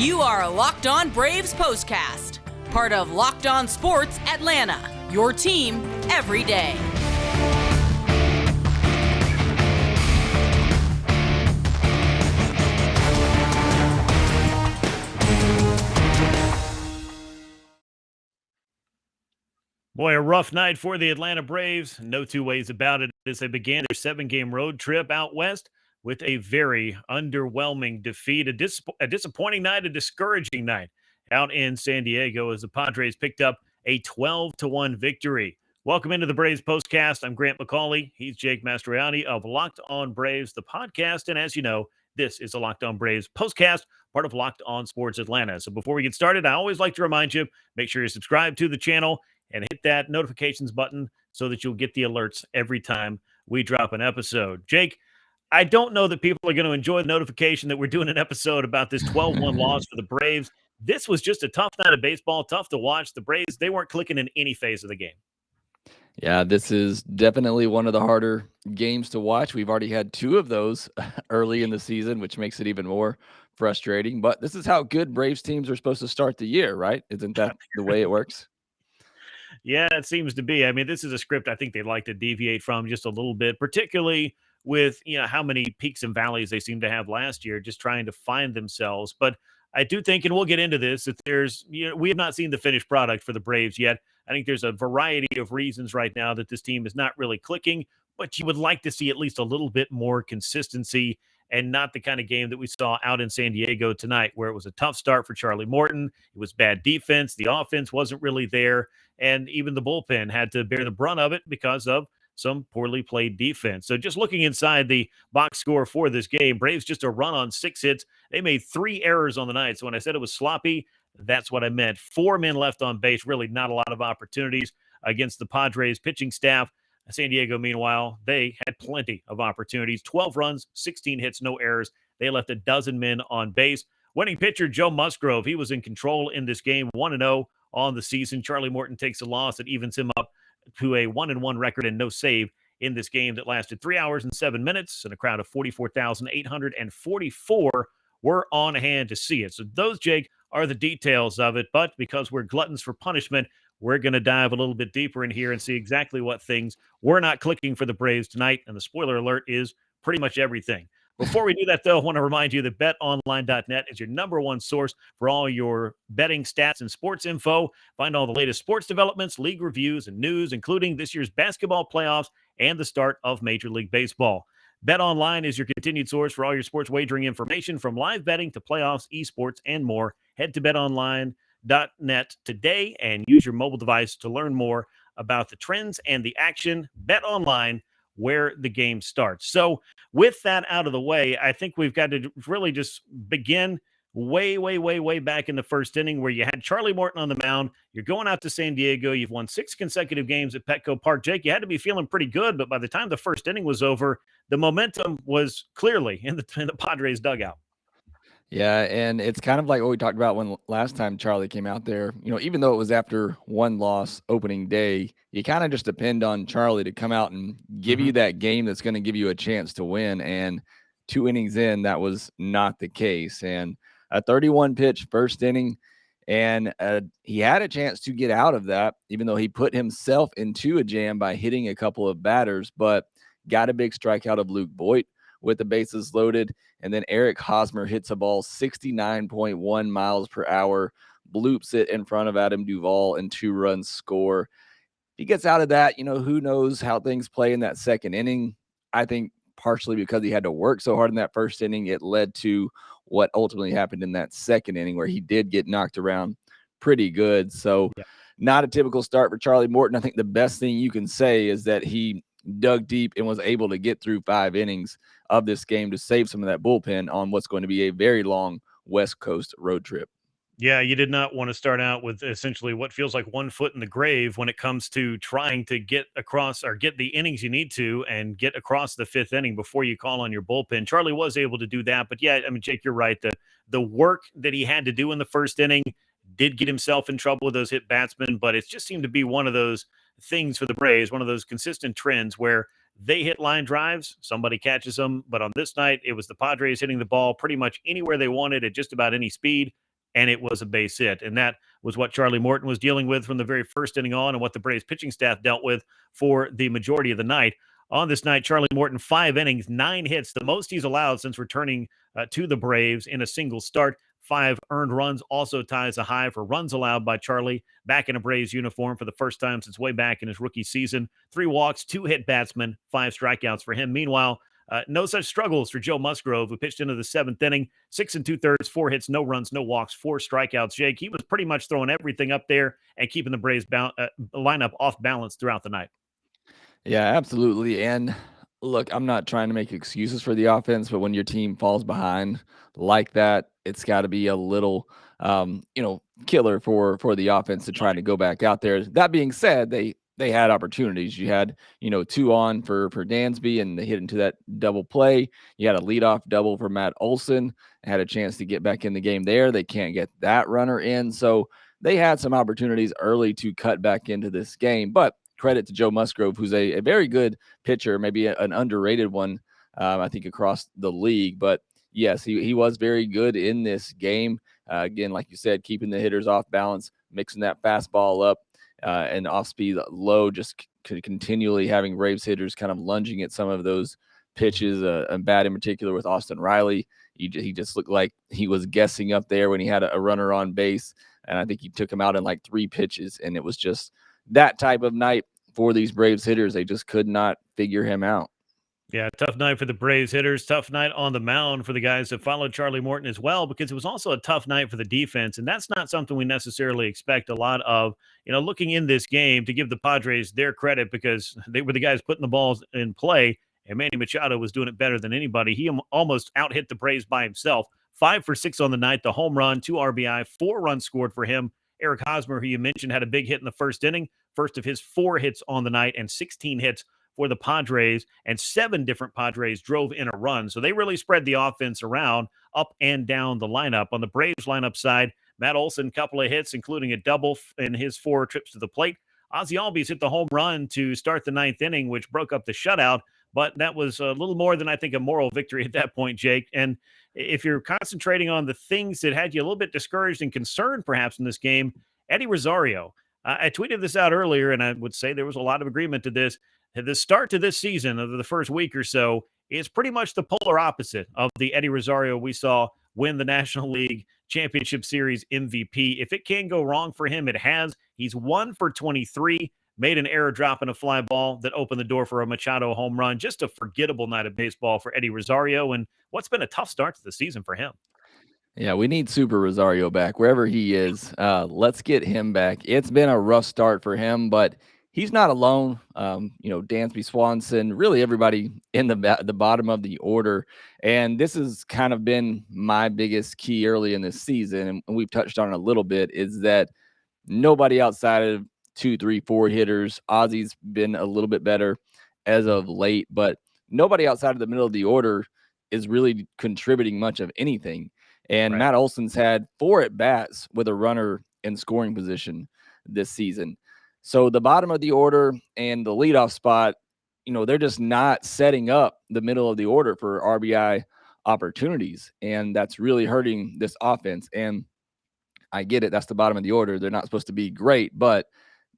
You are a Locked On Braves postcast, part of Locked On Sports Atlanta, your team every day. Boy, a rough night for the Atlanta Braves. No two ways about it as they began their 7-game road trip out west with a very underwhelming defeat. A disappointing night, a discouraging night out in San Diego as the Padres picked up a 12-1 victory. Welcome into the Braves postcast. I'm Grant McAuley. He's Jake Mastroianni of Locked On Braves, the podcast. And as you know, this is a Locked On Braves postcast, part of Locked On Sports Atlanta. So before we get started, I always like to remind you, make sure you subscribe to the channel and hit that notifications button so that you'll get the alerts every time we drop an episode. Jake, I don't know that people are going to enjoy the notification that we're doing an episode about this 12-1 loss for the Braves. This was just a tough night of baseball, tough to watch. The Braves, they weren't clicking in any phase of the game. Yeah, this is definitely one of the harder games to watch. We've already had two of those early in the season, which makes it even more frustrating. But this is how good Braves teams are supposed to start the year, right? Isn't that the way it works? Yeah, it seems to be. I mean, this is a script I think they'd like to deviate from just a little bit, particularly with, how many peaks and valleys they seem to have last year, just trying to find themselves. But I do think, and we'll get into this, that we have not seen the finished product for the Braves yet. I think there's a variety of reasons right now that this team is not really clicking, but you would like to see at least a little bit more consistency and not the kind of game that we saw out in San Diego tonight, where it was a tough start for Charlie Morton. It was bad defense. The offense wasn't really there. And even the bullpen had to bear the brunt of it because of some poorly played defense. So just looking inside the box score for this game, Braves just a run on 6 hits. They made 3 errors on the night. So when I said it was sloppy, that's what I meant. 4 men left on base, really not a lot of opportunities against the Padres pitching staff. San Diego, meanwhile, they had plenty of opportunities. 12 runs, 16 hits, no errors. They left a dozen men on base. Winning pitcher Joe Musgrove, he was in control in this game, 1-0 on the season. Charlie Morton takes a loss that evens him up to a 1-1 record and no save in this game that lasted 3 hours and 7 minutes, and a crowd of 44,844 were on hand to see it. So those, Jake, are the details of it. But because we're gluttons for punishment, we're going to dive a little bit deeper in here and see exactly what things were not clicking for the Braves tonight. And the spoiler alert is pretty much everything. Before we do that, though, I want to remind you that betonline.net is your number one source for all your betting stats and sports info. Find all the latest sports developments, league reviews, and news, including this year's basketball playoffs and the start of Major League Baseball. BetOnline is your continued source for all your sports wagering information, from live betting to playoffs, esports, and more. Head to betonline.net today and use your mobile device to learn more about the trends and the action. BetOnline, where the game starts. So with that out of the way, I think we've got to really just begin way back in the first inning, where you had Charlie Morton on the mound. You're going out to San Diego. You've won 6 consecutive games at Petco Park. Jake, you had to be feeling pretty good, but by the time the first inning was over, the momentum was clearly in the Padres dugout. Yeah, and it's kind of like what we talked about when last time Charlie came out there. Even though it was after one loss opening day, you kind of just depend on Charlie to come out and give you that game that's going to give you a chance to win. And 2 innings in, that was not the case. And a 31-pitch first inning, and he had a chance to get out of that, even though he put himself into a jam by hitting a couple of batters, but got a big strikeout of Luke Voit with the bases loaded. And then Eric Hosmer hits a ball 69.1 miles per hour, bloops it in front of Adam Duvall, and 2 runs score. If he gets out of that, who knows how things play in that second inning. I think partially because he had to work so hard in that first inning, it led to what ultimately happened in that second inning, where he did get knocked around pretty good. So not a typical start for Charlie Morton. I think the best thing you can say is that he dug deep and was able to get through 5 innings of this game to save some of that bullpen on what's going to be a very long West Coast road trip. Yeah, you did not want to start out with essentially what feels like one foot in the grave when it comes to trying to get across or get the innings you need to and get across the 5th inning before you call on your bullpen. Charlie was able to do that, but yeah, I mean, Jake, you're right. The work that he had to do in the first inning did get himself in trouble with those hit batsmen, but it just seemed to be one of those things for the Braves, one of those consistent trends where they hit line drives, somebody catches them. But on this night, it was the Padres hitting the ball pretty much anywhere they wanted at just about any speed. and it was a base hit. And that was what Charlie Morton was dealing with from the very first inning on, and what the Braves pitching staff dealt with for the majority of the night. On this night, Charlie Morton, 5 innings, 9 hits, the most he's allowed since returning to the Braves in a single start. 5 earned runs, also ties a high for runs allowed by Charlie back in a Braves uniform for the first time since way back in his rookie season. 3 walks, 2 hit batsmen, 5 strikeouts for him. Meanwhile, no such struggles for Joe Musgrove, who pitched into the 7th inning, 6 2/3, 4 hits, no runs, no walks, 4 strikeouts. Jake, he was pretty much throwing everything up there and keeping the Braves lineup off balance throughout the night. Yeah, absolutely. And look, I'm not trying to make excuses for the offense, but when your team falls behind like that, it's got to be a little, killer for the offense to try to go back out there. That being said, they had opportunities. You had 2 on for Dansby, and they hit into that double play. You had a leadoff double for Matt Olson. Had a chance to get back in the game there. They can't get that runner in, so they had some opportunities early to cut back into this game, but credit to Joe Musgrove, who's a very good pitcher, maybe an underrated one, I think, across the league. But yes, he was very good in this game. Again, like you said, keeping the hitters off balance, mixing that fastball up and off speed low, just continually having Braves hitters kind of lunging at some of those pitches, and bat in particular with Austin Riley. He just looked like he was guessing up there when he had a runner on base. And I think he took him out in like 3 pitches, and it was just that type of night for these Braves hitters. They just could not figure him out. Yeah, tough night for the Braves hitters. Tough night on the mound for the guys that followed Charlie Morton as well, because it was also a tough night for the defense. And that's not something we necessarily expect a lot of. Looking in this game, to give the Padres their credit, because they were the guys putting the balls in play, and Manny Machado was doing it better than anybody. He almost out hit the Braves by himself. 5 for 6 on the night, the home run, 2 RBI, 4 runs scored for him. Eric Hosmer, who you mentioned, had a big hit in the first inning, first of his 4 hits on the night, and 16 hits for the Padres, and 7 different Padres drove in a run. So they really spread the offense around up and down the lineup. On the Braves lineup side, Matt Olson, couple of hits, including a double in his 4 trips to the plate. Ozzie Albies hit the home run to start the 9th inning, which broke up the shutout, but that was a little more than, I think, a moral victory at that point, Jake. And if you're concentrating on the things that had you a little bit discouraged and concerned perhaps in this game, Eddie Rosario, I tweeted this out earlier, and I would say there was a lot of agreement to this. The start to this season, of the first week or so, is pretty much the polar opposite of the Eddie Rosario we saw win the National League Championship Series MVP. If it can go wrong for him, it has. He's 1 for 23, made an error drop in a fly ball that opened the door for a Machado home run. Just a forgettable night of baseball for Eddie Rosario, and what's been a tough start to the season for him. Yeah, we need Super Rosario back wherever he is. Let's get him back. It's been a rough start for him, but he's not alone. Dansby Swanson, really everybody in the bottom of the order. And this has kind of been my biggest key early in this season, and we've touched on it a little bit, is that nobody outside of 2, 3, 4 hitters. Ozzie's been a little bit better as of late, but nobody outside of the middle of the order is really contributing much of anything. And Right. Matt Olson's had 4 at bats with a runner in scoring position this season. So the bottom of the order and the leadoff spot, they're just not setting up the middle of the order for RBI opportunities. And that's really hurting this offense. And I get it. That's the bottom of the order. They're not supposed to be great, but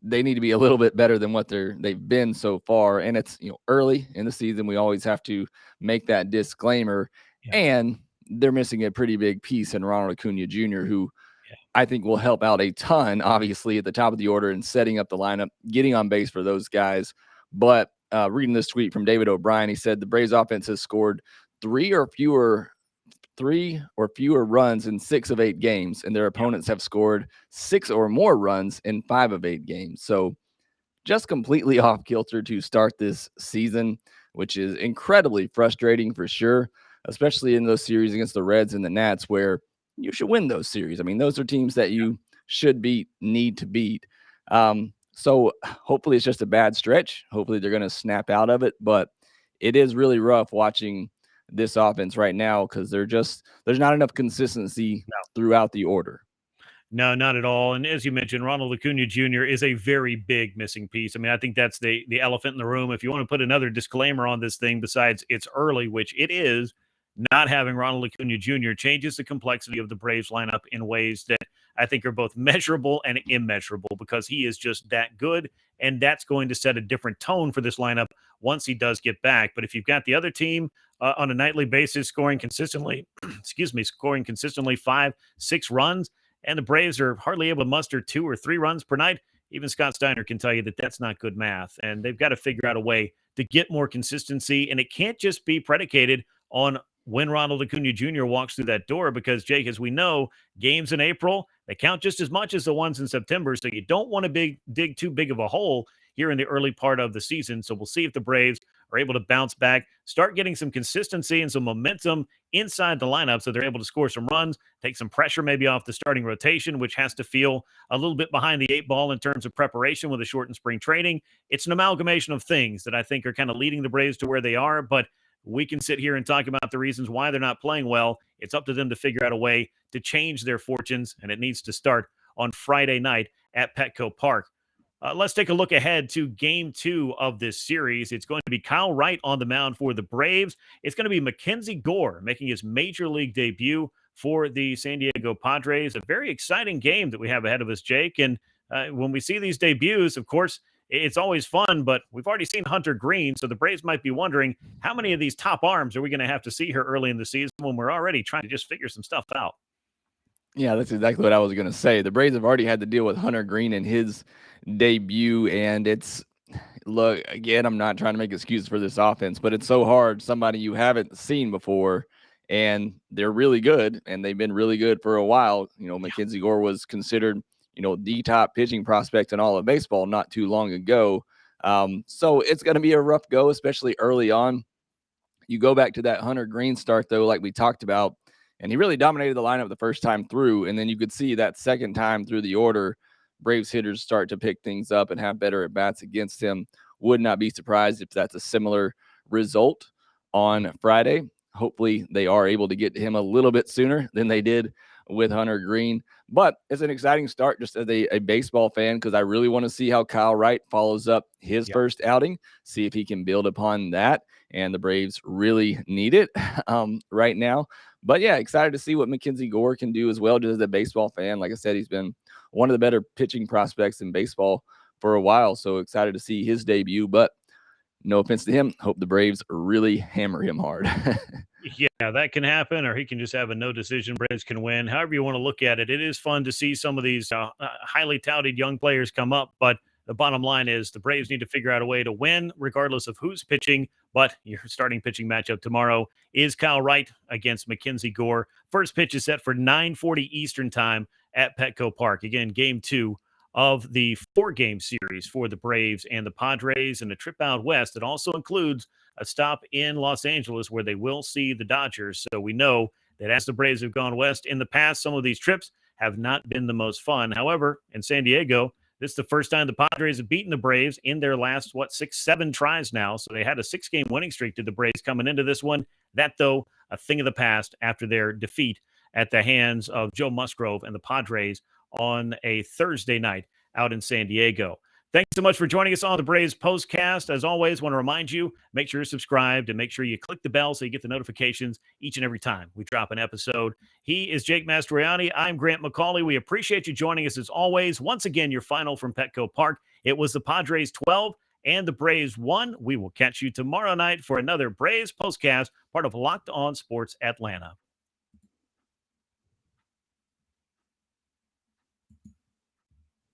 they need to be a little bit better than what they've been so far. And it's, early in the season. We always have to make that disclaimer. Yeah. And they're missing a pretty big piece in Ronald Acuna Jr., who Yeah. I think will help out a ton, obviously, at the top of the order and setting up the lineup, getting on base for those guys. But reading this tweet from David O'Brien, he said the Braves offense has scored 3 or fewer runs in 6 of 8 games, and their opponents have scored 6 or more runs in 5 of 8 games. So just completely off kilter to start this season, which is incredibly frustrating for sure, especially in those series against the Reds and the Nats, where you should win those series. I mean, those are teams that you should need to beat. So hopefully it's just a bad stretch. Hopefully they're going to snap out of it, but it is really rough watching this offense right now, because there's not enough consistency throughout the order. No, not at all. And as you mentioned, Ronald Acuna Jr. is a very big missing piece. I mean, I think that's the elephant in the room. If you want to put another disclaimer on this thing, besides it's early, which it is, not having Ronald Acuna Jr. changes the complexity of the Braves lineup in ways that I think are both measurable and immeasurable because he is just that good. And that's going to set a different tone for this lineup once he does get back. But if you've got the other team on a nightly basis scoring consistently, scoring consistently 5, 6 runs, and the Braves are hardly able to muster 2 or 3 runs per night, even Scott Steiner can tell you that that's not good math. And they've got to figure out a way to get more consistency. And it can't just be predicated on when Ronald Acuna Jr. walks through that door, because, Jake, as we know, games in April, they count just as much as the ones in September. So you don't want to dig too big of a hole here in the early part of the season. So we'll see if the Braves are able to bounce back, start getting some consistency and some momentum inside the lineup so they're able to score some runs, take some pressure maybe off the starting rotation, which has to feel a little bit behind the 8 ball in terms of preparation with a shortened spring training. It's an amalgamation of things that I think are kind of leading the Braves to where they are, but we can sit here and talk about the reasons why they're not playing well. It's up to them to figure out a way to change their fortunes, and it needs to start on Friday night at Petco Park. Let's take a look ahead to game 2 of this series. It's going to be Kyle Wright on the mound for the Braves. It's going to be Mackenzie Gore making his major league debut for the San Diego Padres. A very exciting game that we have ahead of us, Jake. And when we see these debuts, of course, it's always fun, but we've already seen Hunter Green, so the Braves might be wondering how many of these top arms are we going to have to see here early in the season when we're already trying to just figure some stuff out. Yeah, that's exactly what I was going to say. The Braves have already had to deal with Hunter Green in his debut, and look, again, I'm not trying to make excuses for this offense, but it's so hard. Somebody you haven't seen before, and they're really good, and they've been really good for a while. Mackenzie Gore was considered, the top pitching prospect in all of baseball not too long ago. So it's going to be a rough go, especially early on. You go back to that Hunter Green start, though, like we talked about, and he really dominated the lineup the first time through. And then you could see that second time through the order, Braves hitters start to pick things up and have better at-bats against him. Would not be surprised if that's a similar result on Friday. Hopefully they are able to get to him a little bit sooner than they did with Hunter Green. But it's an exciting start just as a baseball fan, because I really want to see how Kyle Wright follows up his first outing, see if he can build upon that. And the Braves really need it right now. But yeah, excited to see what Mackenzie Gore can do as well, just as a baseball fan. Like I said, he's been one of the better pitching prospects in baseball for a while. So excited to see his debut, but no offense to him. Hope the Braves really hammer him hard. Yeah, that can happen, or he can just have a no decision. Braves can win. However you want to look at it, it is fun to see some of these highly touted young players come up. But the bottom line is the Braves need to figure out a way to win, regardless of who's pitching. But your starting pitching matchup tomorrow is Kyle Wright against Mackenzie Gore. First pitch is set for 9:40 Eastern time at Petco Park. Again, game 2 of the 4-game series for the Braves and the Padres, and a trip out west. It also includes a stop in Los Angeles where they will see the Dodgers. So we know that as the Braves have gone west in the past, some of these trips have not been the most fun. However, in San Diego, this is the first time the Padres have beaten the Braves in their last, 6-7 tries now. So they had a 6-game winning streak to the Braves coming into this one. That, though, a thing of the past after their defeat at the hands of Joe Musgrove and the Padres on a Thursday night out in San Diego. Thanks so much for joining us on the Braves Postcast. As always, want to remind you, make sure you're subscribed and make sure you click the bell so you get the notifications each and every time we drop an episode. He is Jake Mastroianni. I'm Grant McAuley. We appreciate you joining us as always. Once again, your final from Petco Park. It was the Padres 12 and the Braves 1. We will catch you tomorrow night for another Braves Postcast, part of Locked On Sports Atlanta.